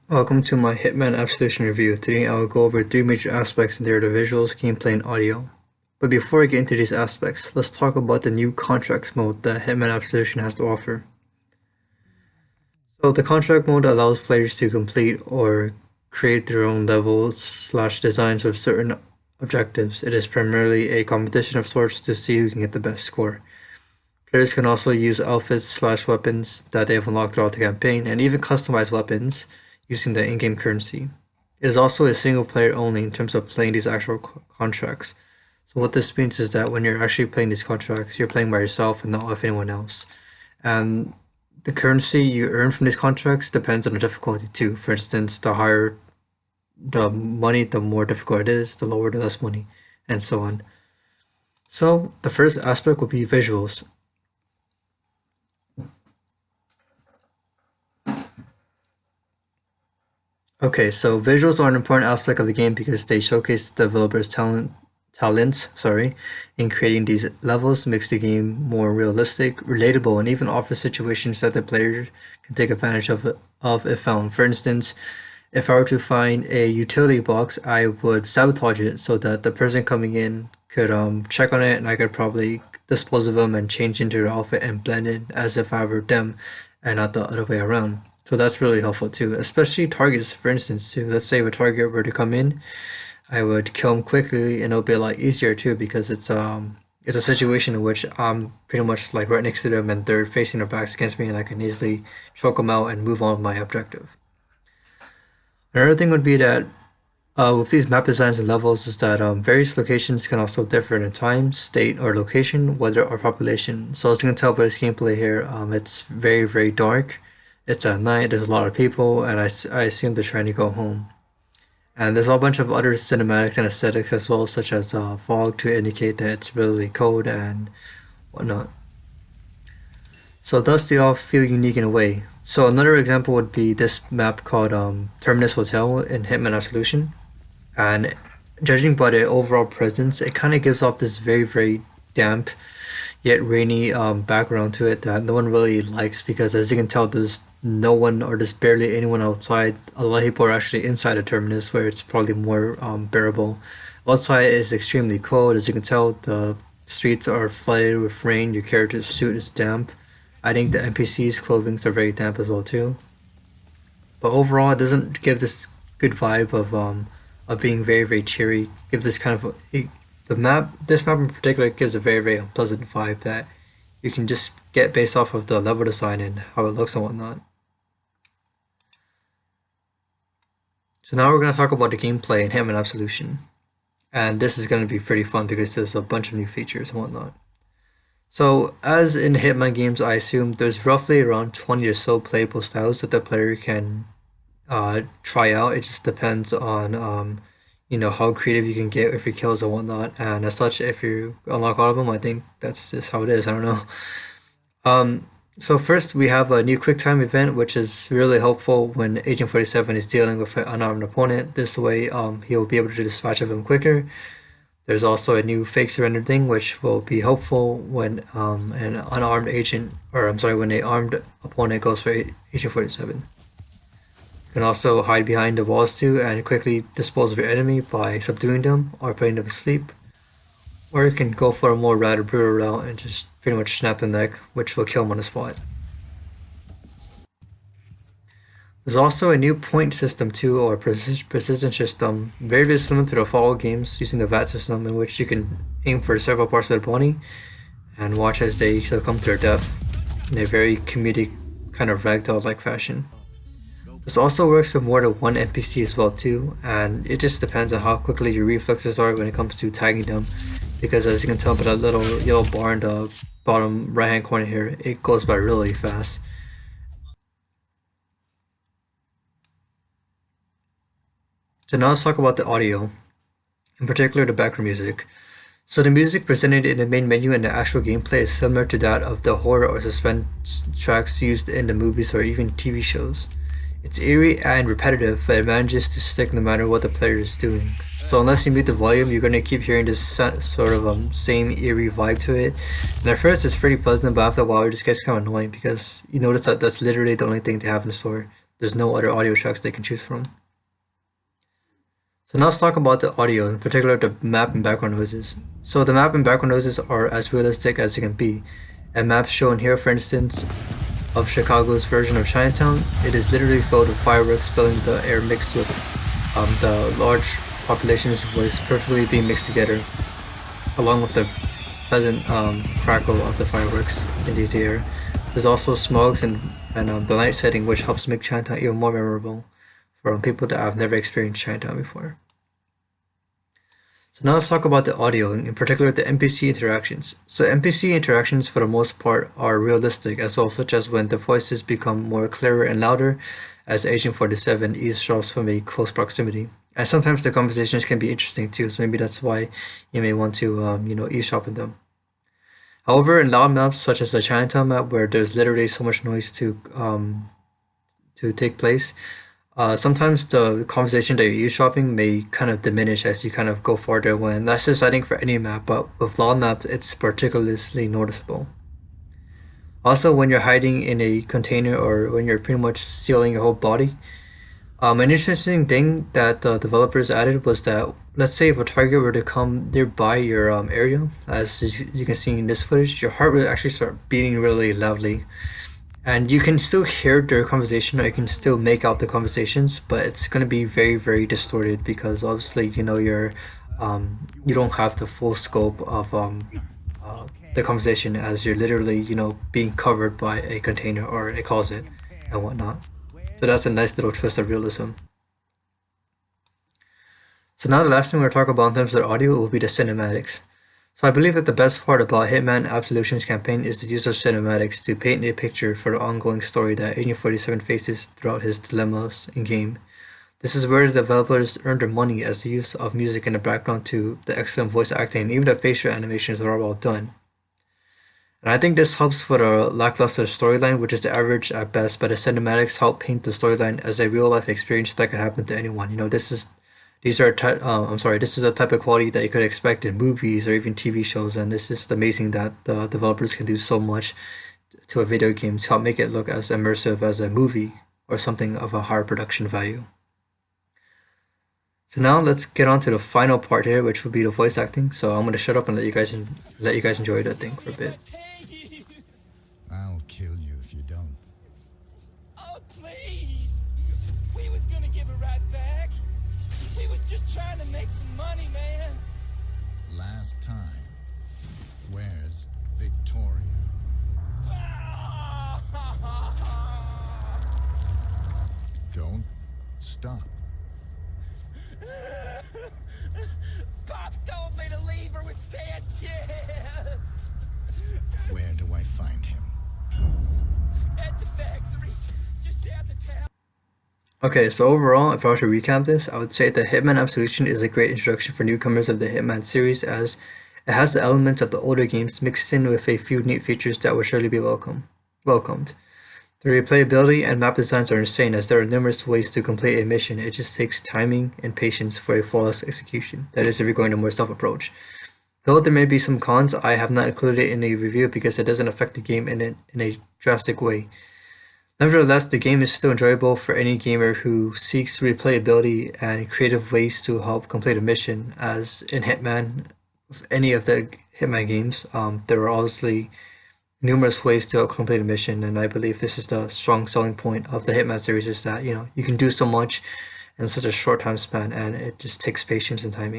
Welcome to my Hitman Absolution review. Today I will go over three major aspects, and they are the visuals, gameplay, and audio. But before I get into these aspects, let's talk about the new contracts mode that Hitman Absolution has to offer. So the contract mode allows players to complete or create their own levels/designs with certain objectives. It is primarily a competition of sorts to see who can get the best score. Players can also use outfits/weapons that they have unlocked throughout the campaign, and even customize weapons using the in-game currency. It is also a single player only in terms of playing these actual contracts. So what this means is that when you're actually playing these contracts, you're playing by yourself and not with anyone else. And the currency you earn from these contracts depends on the difficulty too. For instance, the higher the money, the more difficult it is, the lower the less money, and so on. So the first aspect would be visuals. Okay, so visuals are an important aspect of the game because they showcase the developer's talents, in creating these levels, makes the game more realistic, relatable, and even offers situations that the player can take advantage of if found. For instance, if I were to find a utility box, I would sabotage it so that the person coming in could check on it, and I could probably dispose of them and change into their outfit and blend in as if I were them and not the other way around. So that's really helpful too, especially targets, for instance, too. Let's say if a target were to come in, I would kill him quickly, and it'll be a lot easier too because it's a situation in which I'm pretty much like right next to them and they're facing their backs against me, and I can easily choke them out and move on with my objective. Another thing would be that with these map designs and levels is that various locations can also differ in time, state, or location, weather, or population. So as you can tell by this gameplay here, it's very, very dark. It's at night, there's a lot of people, and I assume they're trying to go home. And there's a bunch of other cinematics and aesthetics as well, such as fog to indicate that it's really cold and whatnot. So thus they all feel unique in a way. So another example would be this map called Terminus Hotel in Hitman Absolution. And judging by the overall presence, it kind of gives off this very, very damp yet rainy background to it that no one really likes because, as you can tell, there's no one or there's barely anyone outside. A lot of people are actually inside the terminus where it's probably more bearable. Outside is extremely cold. As you can tell, the streets are flooded with rain. Your character's suit is damp. I think the NPC's clothing are very damp as well too. But overall, it doesn't give this good vibe of being very, very cheery. Give this kind of this map in particular gives a very, very unpleasant vibe that you can just get based off of the level design and how it looks and whatnot. So now we're going to talk about the gameplay in Hitman Absolution. And this is going to be pretty fun because there's a bunch of new features and whatnot. So as in Hitman games, I assume there's roughly around 20 or so playable styles that the player can try out. It just depends on how creative you can get with your kills and whatnot. And as such, if you unlock all of them, I think that's just how it is. I don't know. So first we have a new QuickTime event, which is really helpful when Agent 47 is dealing with an unarmed opponent. This way, he'll be able to dispatch of him quicker. There's also a new fake surrender thing, which will be helpful when an unarmed agent, or I'm sorry, when an armed opponent goes for Agent 47. You can also hide behind the walls too and quickly dispose of your enemy by subduing them or putting them to sleep. Or you can go for a more rather brutal route and just pretty much snap the neck, which will kill him on the spot. There's also a new point system too, or precision system, very similar to the Fall games, using the VAT system in which you can aim for several parts of the body and watch as they succumb to their death in a very comedic kind of ragdoll-like fashion. This also works with more than one NPC as well too, and it just depends on how quickly your reflexes are when it comes to tagging them, because as you can tell by that little yellow bar in the bottom right hand corner here, it goes by really fast. So now let's talk about the audio, in particular the background music. So the music presented in the main menu and the actual gameplay is similar to that of the horror or suspense tracks used in the movies or even TV shows. It's eerie and repetitive, but it manages to stick no matter what the player is doing. So unless you mute the volume, you're gonna keep hearing this sort of same eerie vibe to it. And at first it's pretty pleasant, but after a while it just gets kind of annoying because you notice that that's literally the only thing they have in the store. there's no other audio tracks they can choose from. So now let's talk about the audio, in particular the map and background noises. So the map and background noises are as realistic as it can be. And maps shown here, for instance, of Chicago's version of Chinatown, it is literally filled with fireworks filling the air mixed with the large population's voice perfectly being mixed together, along with the pleasant crackle of the fireworks in the air. There's also smogs and the night setting, which helps make Chinatown even more memorable for people that have never experienced Chinatown before. So now let's talk about the audio, in particular the NPC interactions. So NPC interactions for the most part are realistic as well, such as when the voices become more clearer and louder as Agent 47 eavesdrops from a close proximity. And sometimes the conversations can be interesting too, so maybe that's why you may want to eavesdrop in them. However, in loud maps such as the Chinatown map, where there's literally so much noise to take place, sometimes the conversation that you're eavesdropping may kind of diminish as you kind of go farther away. And that's just, I think, for any map, but with loud maps, it's particularly noticeable. Also, when you're hiding in a container or when you're pretty much sealing your whole body, an interesting thing that the developers added was that, let's say if a target were to come nearby your area, as you can see in this footage, your heart will actually start beating really loudly. And you can still hear their conversation, or you can still make out the conversations, but it's going to be very, very distorted because obviously, you don't have the full scope of the conversation as you're literally, being covered by a container or a closet and whatnot. So that's a nice little twist of realism. So now the last thing we're talking about in terms of the audio will be the cinematics. So I believe that the best part about Hitman Absolution's campaign is the use of cinematics to paint a picture for the ongoing story that Agent 47 faces throughout his dilemmas in-game. This is where the developers earn their money, as the use of music in the background to the excellent voice acting and even the facial animations are well done. And I think this helps for the lackluster storyline, which is the average at best, but the cinematics help paint the storyline as a real-life experience that could happen to anyone. This is a type of quality that you could expect in movies or even TV shows, and it's just amazing that the developers can do so much to a video game to help make it look as immersive as a movie or something of a higher production value. So now let's get on to the final part here, which will be the voice acting. So I'm gonna shut up and let you guys enjoy that thing for a bit. I'll kill you if you don't. Oh, please! We was gonna give it right back. We was just trying to make some money, man. Last time. Where's Victoria? Don't stop. Pop told me to leave her with Sanchez. Where do I find him? At the factory, just out of town. Okay, so overall, if I were to recap this, I would say that Hitman Absolution is a great introduction for newcomers of the Hitman series, as it has the elements of the older games mixed in with a few neat features that will surely be welcomed. The replayability and map designs are insane, as there are numerous ways to complete a mission. It just takes timing and patience for a flawless execution. That is, if you're going a more stealth approach. Though there may be some cons, I have not included it in the review because it doesn't affect the game in a drastic way. Nevertheless, the game is still enjoyable for any gamer who seeks replayability and creative ways to help complete a mission, as in Hitman, with any of the Hitman games, there are obviously numerous ways to complete a mission, and I believe this is the strong selling point of the Hitman series, is that you can do so much in such a short time span, and it just takes patience and timing.